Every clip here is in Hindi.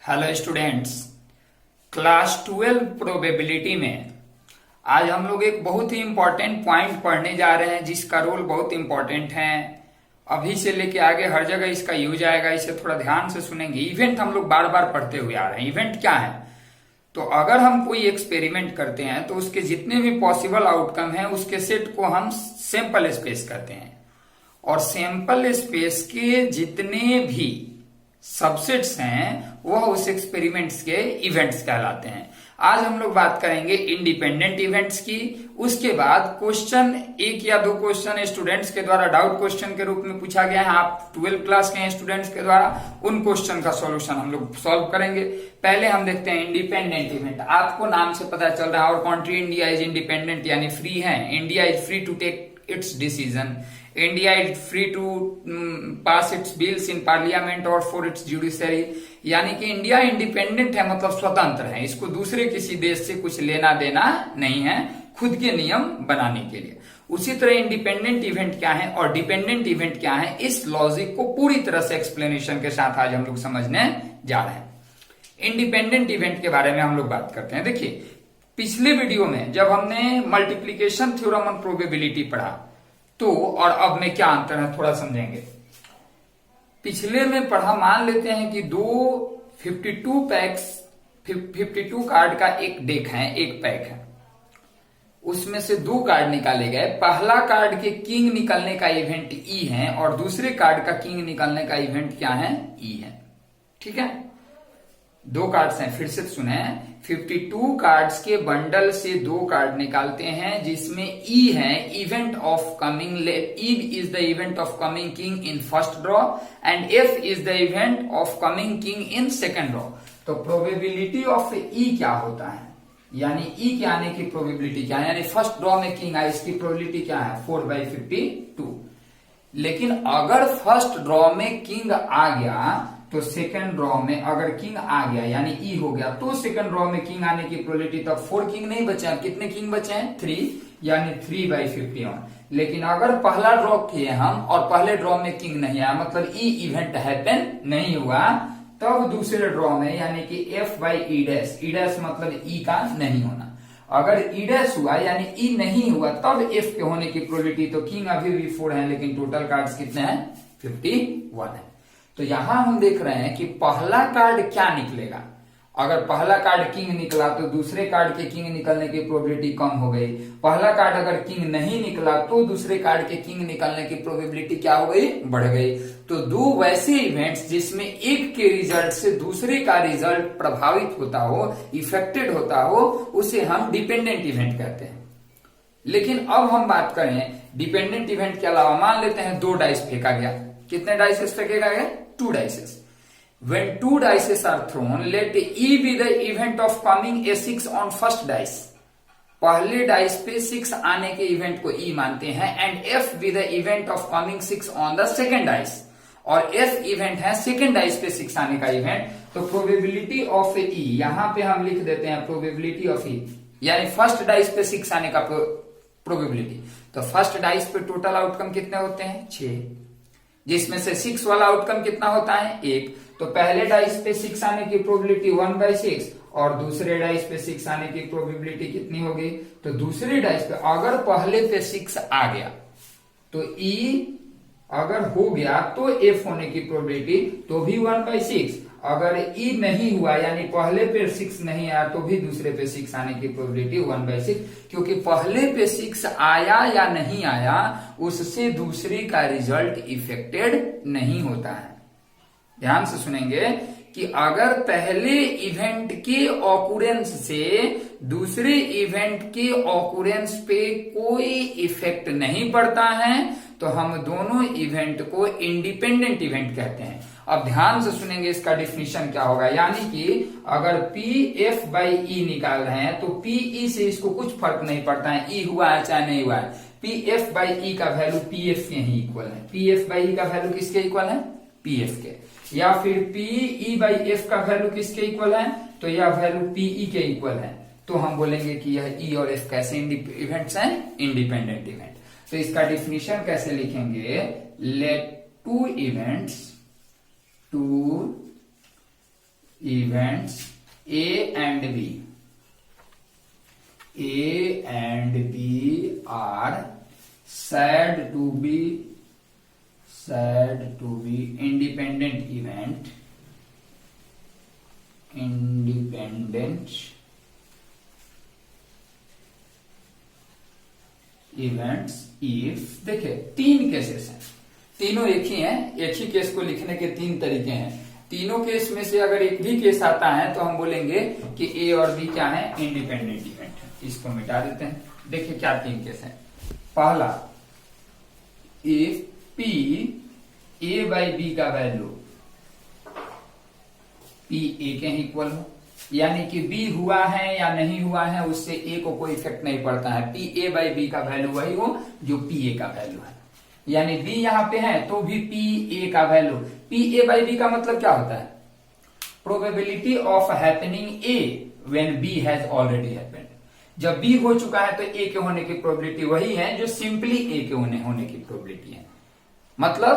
हेलो स्टूडेंट्स, क्लास 12 प्रोबेबिलिटी में आज हम लोग एक बहुत ही इंपॉर्टेंट पॉइंट पढ़ने जा रहे हैं जिसका रोल बहुत इंपॉर्टेंट है। अभी से लेके आगे हर जगह इसका यूज आएगा, इसे थोड़ा ध्यान से सुनेंगे। इवेंट हम लोग बार बार पढ़ते हुए आ रहे हैं। इवेंट क्या है? तो अगर हम कोई एक्सपेरिमेंट करते हैं तो उसके जितने भी पॉसिबल आउटकम हैं उसके सेट को हम सैंपल स्पेस कहते हैं, और सैंपल स्पेस के जितने भी सबसेट्स हैं वह उस एक्सपेरिमेंट्स के इवेंट्स कहलाते हैं। आज हम लोग बात करेंगे इंडिपेंडेंट इवेंट्स की। उसके बाद क्वेश्चन, एक या दो क्वेश्चन स्टूडेंट्स के द्वारा डाउट क्वेश्चन के रूप में पूछा गया है, आप 12 क्लास के हैं स्टूडेंट्स के द्वारा, उन क्वेश्चन का सॉल्यूशन हम लोग सॉल्व करेंगे। पहले हम देखते हैं इंडिपेंडेंट इवेंट। आपको नाम से पता चल रहा है और कंट्री इंडिया इज इंडिपेंडेंट यानी फ्री है। India is free to take its decision. India is free to pass its bills in parliament or for its judiciary। यानी कि इंडिया इंडिपेंडेंट है, मतलब स्वतंत्र है, इसको दूसरे किसी देश से कुछ लेना देना नहीं है खुद के नियम बनाने के लिए। उसी तरह इंडिपेंडेंट इवेंट क्या है और डिपेंडेंट इवेंट क्या है, इस लॉजिक को पूरी तरह से एक्सप्लेनेशन के साथ आज हम लोग समझने जा रहे हैं। इंडिपेंडेंट इवेंट के बारे में हम लोग बात करते हैं। देखिए, पिछले वीडियो में जब हमने मल्टीप्लीकेशन थ्योरम ऑन प्रोबेबिलिटी पढ़ा तो और अब में क्या अंतर है थोड़ा समझेंगे। पिछले में पढ़ा, मान लेते हैं कि 52 कार्ड का एक डेक है, एक पैक है, उसमें से 2 कार्ड निकाले गए। पहला कार्ड के किंग निकलने का इवेंट ई है और दूसरे कार्ड का किंग निकलने का इवेंट क्या है, ई है। ठीक है, 2 कार्ड्स हैं, फिर से सुने। 52 कार्ड्स के बंडल से 2 कार्ड निकालते हैं जिसमें ई है event of coming, E is the event of coming king in first draw and F is the event of coming king in second draw. तो प्रोबेबिलिटी ऑफ ई क्या होता है, यानी ई के आने की प्रोबेबिलिटी क्या है, यानी फर्स्ट ड्रॉ में किंग आए, इसकी प्रोबेबिलिटी क्या है, 4/52। लेकिन अगर फर्स्ट ड्रॉ में किंग आ गया तो सेकंड ड्रॉ में अगर किंग आ गया यानी ई हो गया तो सेकंड ड्रॉ में किंग आने की प्रोबेबिलिटी, तब 4 किंग नहीं बचे हैं, कितने किंग बचे हैं, 3, यानी 3/51। लेकिन अगर पहला ड्रॉ किए हम और पहले ड्रॉ में किंग नहीं आया, मतलब ई इवेंट हैपन नहीं हुआ, तब दूसरे ड्रॉ में यानी कि f/e डैश, ई डैश मतलब ई का नहीं होना, अगर ई डैश हुआ यानी ई नहीं हुआ तब एफ के होने की प्रोबेबिलिटी। तो किंग अभी भी 4 है लेकिन टोटल कार्ड्स कितने हैं, 51 है। तो यहां हम देख रहे हैं कि पहला कार्ड क्या निकलेगा। अगर पहला कार्ड किंग निकला तो दूसरे कार्ड के किंग निकलने की प्रोबेबिलिटी कम हो गई। पहला कार्ड अगर किंग नहीं निकला तो दूसरे कार्ड के किंग निकलने की प्रोबेबिलिटी क्या हो गई, बढ़ गई। तो 2 वैसे इवेंट्स जिसमें एक के रिजल्ट से दूसरे का रिजल्ट प्रभावित होता हो, इफेक्टेड होता हो, उसे हम डिपेंडेंट इवेंट कहते हैं। लेकिन अब हम बात करें डिपेंडेंट इवेंट के अलावा, मान लेते हैं 2 डाइस फेंका गया। कितने डाइसेस फेंकेगा गया, 2 dices. When 2 dices are thrown, let E be the event of coming A6 on first dice। पहले डाइस पे 6 आने के इवेंट को E मानते हैं, and F be the event of coming 6 on the second dice। और F इवेंट है सेकेंड डाइस पे 6 आने का इवेंट। तो प्रोबेबिलिटी ऑफ E, यहां पे हम लिख देते हैं प्रोबेबिलिटी ऑफ E, यानी फर्स्ट डाइस पे 6 आने का प्रोबेबिलिटी। तो फर्स्ट डाइस पे टोटल आउटकम कितने होते हैं, 6, जिसमें से 6 वाला आउटकम कितना होता है, 1। तो पहले डाइस पे 6 आने की प्रोबेबिलिटी 1/6 और दूसरे डाइस पे 6 आने की प्रोबेबिलिटी कितनी होगी, तो दूसरे डाइस पे अगर पहले पे 6 आ गया तो E अगर हो गया तो F होने की प्रोबेबिलिटी तो भी 1/6। अगर E नहीं हुआ यानी पहले पे 6 नहीं आया तो भी दूसरे पे 6 आने की प्रोबेबिलिटी 1/6, क्योंकि पहले पे 6 आया या नहीं आया उससे दूसरे का रिजल्ट इफेक्टेड नहीं होता है। ध्यान से सुनेंगे कि अगर पहले इवेंट के ऑकुरेंस से दूसरे इवेंट के ऑकुरेंस पे कोई इफेक्ट नहीं पड़ता है तो हम दोनों इवेंट को इंडिपेंडेंट इवेंट कहते हैं। अब ध्यान से सुनेंगे इसका डिफिनीशन क्या होगा, यानी कि अगर PF/E निकाल रहे हैं तो PE से इसको कुछ फर्क नहीं पड़ता है, E हुआ है चाहे नहीं हुआ है, PF/E का वैल्यू PF के ही इक्वल है। PF/E का वैल्यू किसके इक्वल है, PF के। या फिर PE/F का वैल्यू किसके इक्वल है, तो यह वैल्यू PE के इक्वल है। तो हम बोलेंगे कि यह E और F कैसे इवेंट्स हैं, इंडिपेंडेंट इवेंट। तो इसका डिफिनीशन कैसे लिखेंगे, let 2 events events A and B, A and B are said to be independent events if, देखिए 3 केसेस हैं, तीनों एक ही हैं, एक ही केस को लिखने के 3 तरीके हैं। तीनों केस में से अगर एक भी केस आता है तो हम बोलेंगे कि ए और बी क्या है, इंडिपेंडेंट इवेंट है। इसको मिटा देते हैं। देखिए क्या 3 केस हैं। पहला, if P A by B का वैल्यू पी ए के इक्वल हो, यानी कि बी हुआ है या नहीं हुआ है उससे ए को कोई इफेक्ट नहीं पड़ता है। पी ए बाई बी का वैल्यू वही हो जो पी ए का वैल्यू है, यानी बी यहां पे है तो भी पी ए का value, P A by B का मतलब क्या होता है, probability of happening A when B has already happened. जब बी हो चुका है तो ए के होने की प्रोबेबिलिटी वही है जो सिंपली ए के होने की प्रोबेबिलिटी है, मतलब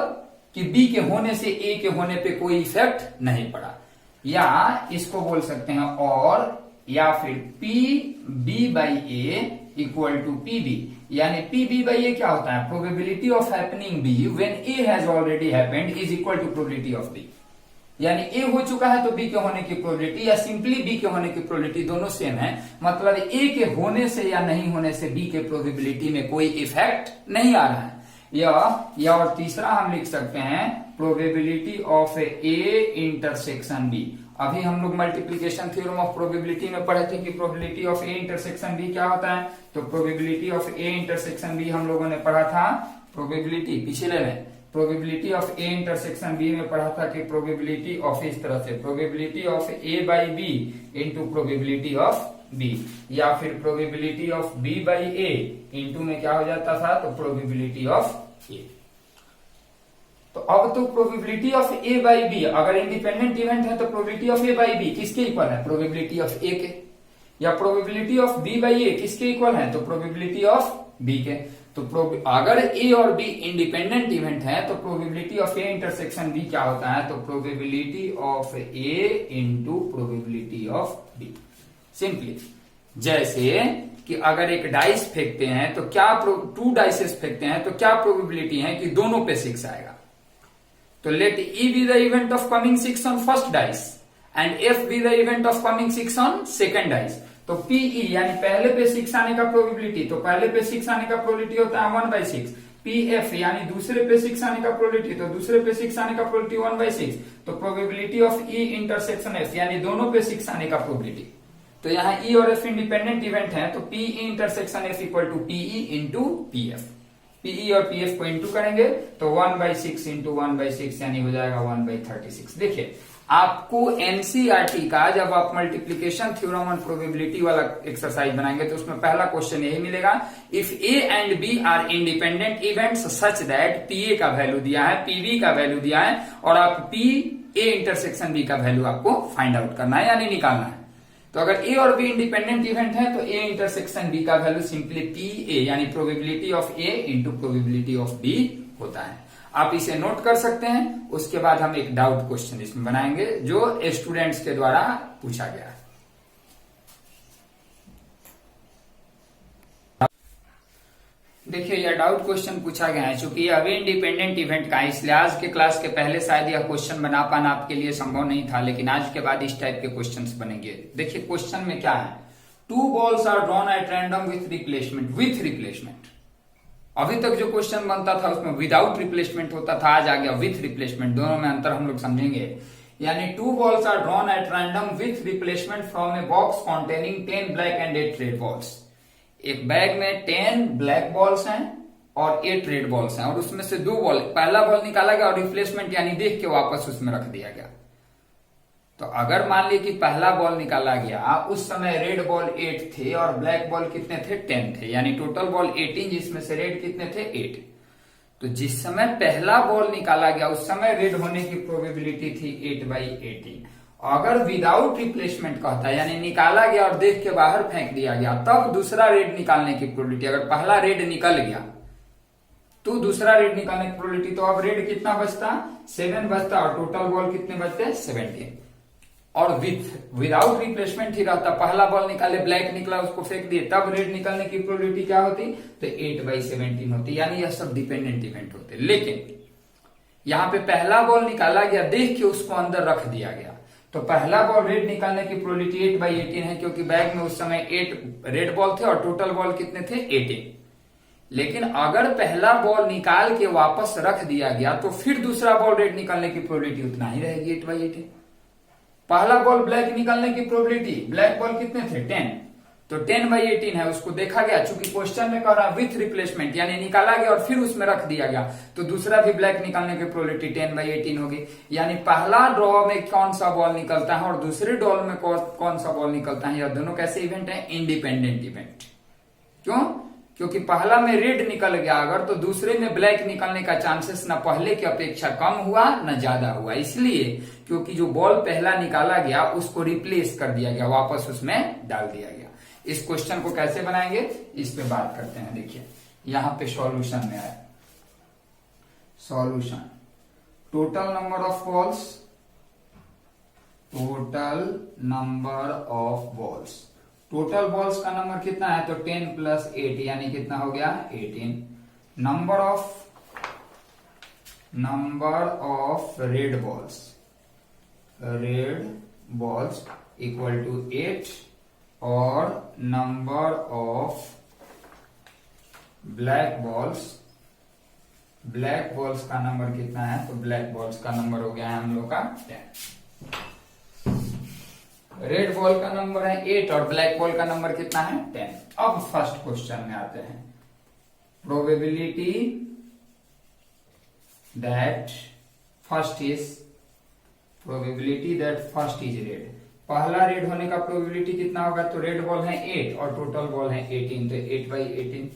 कि बी के होने से ए के होने पे कोई इफेक्ट नहीं पड़ा। या इसको बोल सकते हैं और, या फिर P B by A equal to P B, यानी पी बी बाई ए क्या होता है, probability of happening B when A has already happened is equal to probability of B. यानी ए हो चुका है तो बी के होने की प्रोबेबिलिटी या सिंपली बी के होने की प्रोबेबिलिटी दोनों सेम है, मतलब ए के होने से या नहीं होने से बी के प्रोबेबिलिटी में कोई इफेक्ट नहीं आ रहा है। या और तीसरा हम लिख सकते हैं probability of A intersection B. अभी हम लोग मल्टीप्लीकेशन थ्योरम ऑफ प्रोबेबिलिटी में पढ़े थे कि probability of A intersection B क्या होता है, तो probability of A intersection B हम लोगों ने पढ़ा था, प्रोबेबिलिटी पिछले में probability of A intersection B में पढ़ा था कि प्रोबेबिलिटी ऑफ इस तरह से probability of A by B into probability of B, या फिर probability of B by A into में क्या हो जाता था, तो प्रोबेबिलिटी ऑफ ए। तो अब तो probability of A by B अगर इंडिपेंडेंट इवेंट है तो probability of A by B किसके इक्वल है, प्रोबेबिलिटी ऑफ ए के। या probability of B by A किसके इक्वल है, तो प्रोबेबिलिटी ऑफ बी के। तो अगर ए और बी इंडिपेंडेंट इवेंट है तो probability of A intersection B क्या होता है, तो probability of A into probability of B. Simply जैसे कि अगर एक डाइस फेंकते हैं तो क्या 2 डाइसेस फेंकते हैं तो क्या प्रोबेबिलिटी है कि दोनों पे 6 आएगा। तो let E be the event of coming 6 on first dice and F be the event of coming 6 on second dice. तो पीई यानी पहले पे 6 आने का प्रोबेबिलिटी, तो पहले पे 6 आने का प्रोबेबिलिटी होता है 1/6। पीएफ यानी दूसरे पे 6 आने का प्रोबेबिलिटी, तो दूसरे पे 6 आने का प्रोबेबिलिटी 1/6। तो probability of E intersection F यानी दोनों पे 6 आने का प्रोबेबिलिटी। तो यहाँ ई और एफ इंडिपेंडेंट इवेंट है तो P E intersection F equal to P E into P F. P E और पीएफ को इंटू करेंगे तो 1/6 इंटू 1/6 यानी हो जाएगा 1/36। देखिए आपको एनसीईआरटी का जब आप मल्टीप्लीकेशन थ्योरम ऑन प्रोबेबिलिटी वाला एक्सरसाइज बनाएंगे तो उसमें पहला क्वेश्चन यही मिलेगा, if A and B are independent events such that PA का वैल्यू दिया है, पीबी का वैल्यू दिया है और आप पी ए इंटरसेक्शन बी का वैल्यू आपको फाइंड आउट करना है यानी निकालना है। तो अगर ए और बी इंडिपेंडेंट इवेंट है तो ए इंटरसेक्शन बी का वैल्यू सिंपली पी ए यानी probability of A into probability of B होता है। आप इसे नोट कर सकते हैं। उसके बाद हम एक डाउट क्वेश्चन इसमें बनाएंगे जो स्टूडेंट्स के द्वारा पूछा गया है। देखिए यह डाउट क्वेश्चन पूछा गया है, चूंकि यह अभी इंडिपेंडेंट इवेंट का है इसलिए आज के क्लास के पहले शायद यह क्वेश्चन बना पाना आपके लिए संभव नहीं था, लेकिन आज के बाद इस टाइप के क्वेश्चंस बनेंगे। देखिए क्वेश्चन में क्या है, 2 balls are drawn at random with replacement. अभी तक जो क्वेश्चन बनता था उसमें विदाउट रिप्लेसमेंट होता था, आज आ गया विथ रिप्लेसमेंट। दोनों में अंतर हम लोग समझेंगे। यानी 2 balls are drawn at random with replacement from a box containing 10 black and 8 red balls. एक बैग में 10 ब्लैक बॉल्स हैं और 8 रेड बॉल्स हैं और उसमें से 2 बॉल, पहला बॉल निकाला गया और रिप्लेसमेंट यानी देख के वापस उसमें रख दिया गया। तो अगर मान लीजिए कि पहला बॉल निकाला गया उस समय रेड बॉल 8 थे और ब्लैक बॉल कितने थे, 10 थे, यानी टोटल बॉल 18 जिसमें से रेड कितने थे, 8। तो जिस समय पहला बॉल निकाला गया उस समय रेड होने की प्रोबेबिलिटी थी 8/18। अगर विदाउट रिप्लेसमेंट कहता है यानी निकाला गया और देख के बाहर फेंक दिया गया तब दूसरा रेड निकालने की प्रोबेबिलिटी, अगर पहला रेड निकल गया तो दूसरा रेड निकालने की प्रोबेबिलिटी, तो अब रेड कितना बचता, 7 बचता और टोटल बॉल कितने बचते, 17। और विदाउट रिप्लेसमेंट ही रहता। पहला बॉल निकाले, ब्लैक निकला, उसको फेंक दिए, तब रेड निकलने की प्रोबेबिलिटी क्या होती? तो 8/17 होती। यानी यह सब डिपेंडेंट इवेंट होते। लेकिन यहाँ पे पहला बॉल निकाला गया, देख के उसको अंदर रख दिया गया, तो पहला बॉल रेड निकालने की प्रोबेबिलिटी 8/18 है, क्योंकि बैग में उस समय 8 रेड बॉल थे और टोटल बॉल कितने थे? 18। लेकिन अगर पहला बॉल निकाल के वापस रख दिया गया तो फिर दूसरा बॉल रेड निकालने की प्रोबेबिलिटी उतना ही रहेगी, 8/18। पहला बॉल ब्लैक निकालने की प्रोबेबिलिटी, ब्लैक बॉल कितने थे? 10, तो 10/18 है, उसको देखा गया, चूंकि क्वेश्चन में कह रहा विथ रिप्लेसमेंट, यानी निकाला गया और फिर उसमें रख दिया गया, तो दूसरा भी ब्लैक निकालने की प्रोबेबिलिटी 10/18 होगी। यानी पहला ड्रॉ में कौन सा बॉल निकलता है और दूसरे ड्रॉ में कौन सा बॉल निकलता है, यह दोनों कैसे इवेंट है? Independent event. क्यों? क्योंकि पहला में रेड निकल गया अगर, तो दूसरे में ब्लैक निकलने का चांसेस न पहले की अपेक्षा कम हुआ न ज्यादा हुआ, इसलिए क्योंकि जो बॉल पहला निकाला गया उसको रिप्लेस कर दिया गया, वापस उसमें डाल दिया गया। इस क्वेश्चन को कैसे बनाएंगे इस पे बात करते हैं। देखिए यहां पे सॉल्यूशन में आया, solution total number of balls, total number of balls, total balls का नंबर कितना है? तो 10 + 8 यानी कितना हो गया? 18। Number of red balls equal to 8 और नंबर ऑफ ब्लैक बॉल्स का नंबर कितना है? तो ब्लैक बॉल्स का नंबर हो गया है हम लोग का 10। रेड बॉल का नंबर है 8 और ब्लैक बॉल का नंबर कितना है? 10। अब फर्स्ट क्वेश्चन में आते हैं। Probability that first is red, पहला रेड होने का प्रोबेबिलिटी कितना होगा? तो रेड बॉल है 8 और टोटल बॉल है 18, तो 8/18।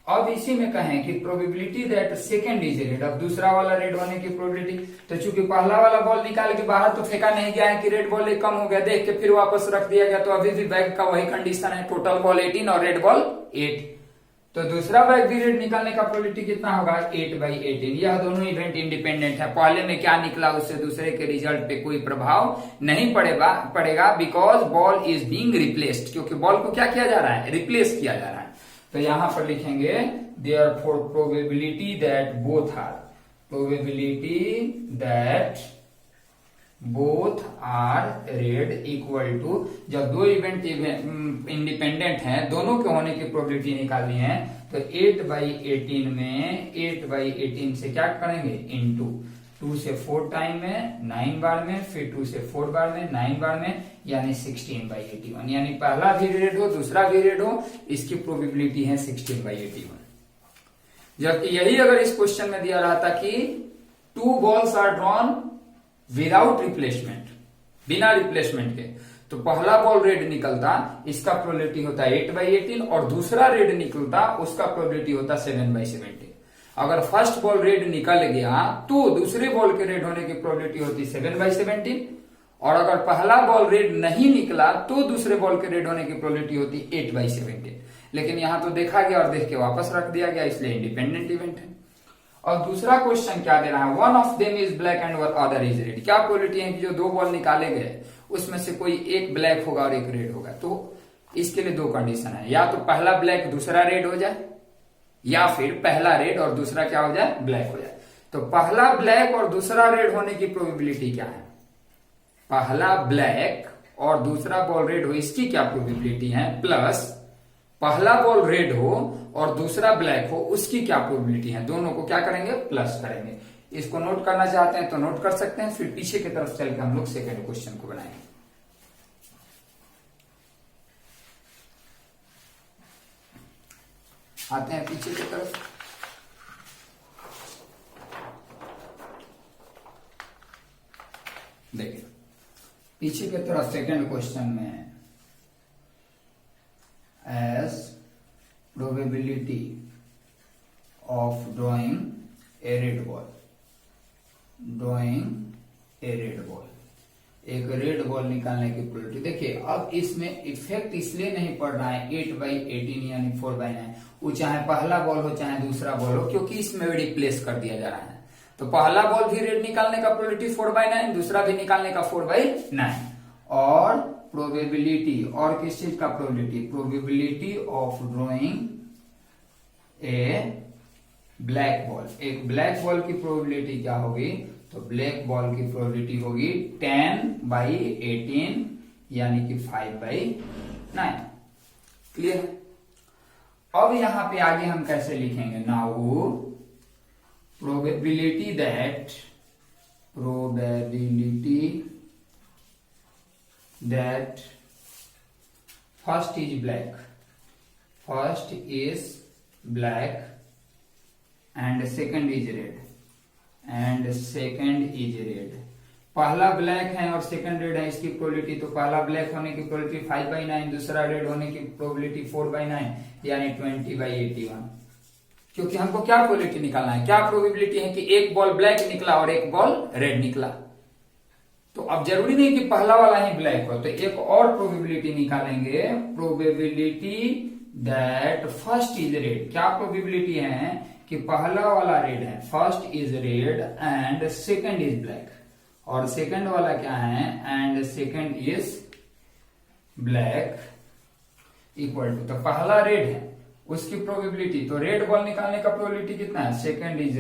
अब इसी में कहें कि probability that second is red, अब दूसरा वाला रेड होने की प्रोबेबिलिटी, तो चूंकि पहला वाला बॉल निकाल के बाहर तो फेंका नहीं गया है कि रेड बॉल कम हो गया, देख के फिर वापस रख दिया गया, तो अभी भी बैग का वही कंडीशन है, टोटल बॉल 18 और रेड बॉल 8, तो दूसरा बैग भी रेड निकालने का प्रोबेबिलिटी कितना होगा? 8/18। यह दोनों इवेंट इंडिपेंडेंट है, पहले में क्या निकला उससे दूसरे के रिजल्ट पे कोई प्रभाव नहीं पड़ेगा, because ball is being replaced, क्योंकि बॉल को क्या किया जा रहा है? रिप्लेस किया जा रहा है। तो यहां पर लिखेंगे therefore probability that both are red equal to, जब दो इवेंट इंडिपेंडेंट हैं, दोनों के होने की प्रोबेबिलिटी निकालनी है, तो 8/18 में 8/18 से क्या करेंगे? इंटू 2 से 4 टाइम में 9 बार में, फिर 2 से 4 बार में 9 बार में, यानी 16/81। यानी पहला भी रेड हो दूसरा भी रेड हो, इसकी प्रोबेबिलिटी है 16/81। जबकि यही अगर इस क्वेश्चन में दिया रहता कि 2 balls are drawn without replacement, बिना रिप्लेसमेंट के, तो पहला बॉल रेड निकलता, इसका प्रोबेबिलिटी होता 8/18 और दूसरा रेड निकलता, उसका प्रोबेबिलिटी होता 7/17। अगर फर्स्ट बॉल रेड निकल गया तो दूसरे बॉल के रेड होने की प्रोबेबिलिटी होती 7/17, और अगर पहला बॉल रेड नहीं निकला तो दूसरे बॉल के रेड होने की प्रोबेबिलिटी होती 8/17। लेकिन यहां तो देखा गया और देख के वापस रख दिया गया, इसलिए इंडिपेंडेंट इवेंट है। और दूसरा क्वेश्चन क्या दे रहा है? One of them is black and other is red. क्या प्रोबेबिलिटी है कि जो 2 बॉल निकाले गए उसमें से कोई एक ब्लैक होगा और एक रेड होगा? तो इसके लिए 2 कंडीशन है, या तो पहला ब्लैक दूसरा रेड हो जाए, या फिर पहला रेड और दूसरा क्या हो जाए? ब्लैक हो जाए। तो पहला ब्लैक और दूसरा रेड होने की प्रोबेबिलिटी क्या है? पहला ब्लैक और दूसरा बॉल रेड हो, इसकी क्या प्रोबेबिलिटी है? प्लस पहला बॉल रेड हो और दूसरा ब्लैक हो, उसकी क्या प्रोबेबिलिटी है? दोनों को क्या करेंगे? प्लस करेंगे। इसको नोट करना चाहते हैं तो नोट कर सकते हैं, फिर पीछे की तरफ चल के हम लोग सेकेंड क्वेश्चन को बनाएंगे। आते हैं पीछे की तरफ। देखिए पीछे की तरफ सेकेंड क्वेश्चन में, as probability of drawing a red ball, एक रेड बॉल निकालने की प्रोबेबिलिटी। देखिए अब इसमें इफेक्ट इसलिए नहीं पड़ रहा है 8/18 यानी 4/9, वो चाहे पहला बॉल हो चाहे दूसरा बॉल हो, क्योंकि इसमें रिप्लेस कर दिया जा रहा है। तो पहला बॉल भी रेड निकालने का प्रोबेबिलिटी 4/9, दूसरा भी निकालने का 4/9, और प्रोबेबिलिटी, और किस चीज का probability, probability of drawing A black ball. एक ब्लैक बॉल की प्रोबेबिलिटी क्या होगी, तो ब्लैक बॉल की प्रोबेबिलिटी होगी 10/18 यानी कि 5/9। क्लियर है। अब यहां पे आगे हम कैसे लिखेंगे, now probability that first is black and second is red. पहला ब्लैक है और सेकंड रेड है, इसकी प्रोबेबिलिटी, तो पहला ब्लैक होने की प्रोबेबिलिटी 5/9, दूसरा रेड होने की प्रोबेबिलिटी 4/9 यानी 20/81। क्योंकि हमको क्या प्रोबेबिलिटी निकालना है, क्या प्रोबेबिलिटी है कि एक बॉल ब्लैक निकला और एक बॉल रेड निकला। तो अब जरूरी नहीं कि पहला वाला ही ब्लैक हो, तो एक और प्रोबेबिलिटी निकालेंगे, probability that first is red. क्या प्रोबेबिलिटी है कि पहला वाला रेड है, first is red and second is black, और सेकंड वाला क्या है, and second is black equal to, तो पहला रेड है उसकी प्रोबेबिलिटी, तो रेड बॉल निकालने का प्रोबेबिलिटी कितना है, सेकंड इज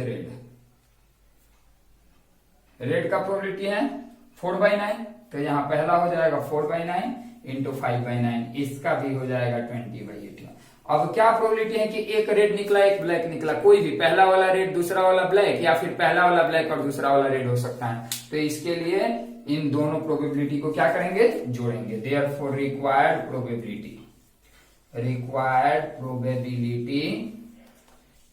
रेड का प्रोबेबिलिटी है 4/9, तो यहां पहला हो जाएगा 4/9 इंटू 5/9, इसका भी हो जाएगा 20/81। अब क्या प्रोबेबिलिटी है कि एक रेड निकला एक ब्लैक निकला, कोई भी, पहला वाला रेड दूसरा वाला ब्लैक, या फिर पहला वाला ब्लैक और दूसरा वाला रेड हो सकता है। तो इसके लिए इन दोनों प्रोबेबिलिटी को क्या करेंगे, जोड़ेंगे। Therefore required probability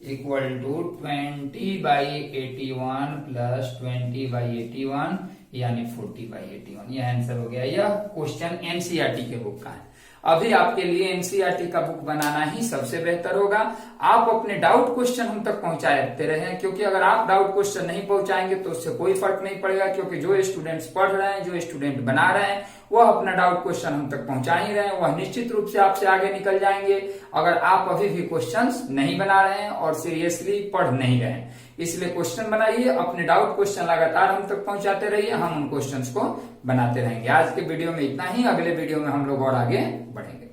equal to 20/81 plus 20/81 यानी 40/81। यह आंसर हो गया। यह क्वेश्चन एनसीईआरटी के बुक का है। अभी आपके लिए एनसीईआरटी का बुक बनाना ही सबसे बेहतर होगा। आप अपने डाउट क्वेश्चन हम तक पहुंचाते रहें, क्योंकि अगर आप डाउट क्वेश्चन नहीं पहुंचाएंगे तो उससे कोई फर्क नहीं पड़ेगा, क्योंकि जो स्टूडेंट्स पढ़ रहे हैं, जो स्टूडेंट बना रहे हैं, वह अपना डाउट क्वेश्चन हम तक पहुंचा ही रहे हैं, वह निश्चित रूप से आपसे आगे निकल जाएंगे। अगर आप अभी भी क्वेश्चंस नहीं बना रहे हैं और सीरियसली पढ़ नहीं रहे हैं, इसलिए क्वेश्चन बनाइए, अपने डाउट क्वेश्चन लगातार हम तक पहुंचाते रहिए, हम उन क्वेश्चंस को बनाते रहेंगे। आज के वीडियो में इतना ही, अगले वीडियो में हम लोग और आगे बढ़ेंगे।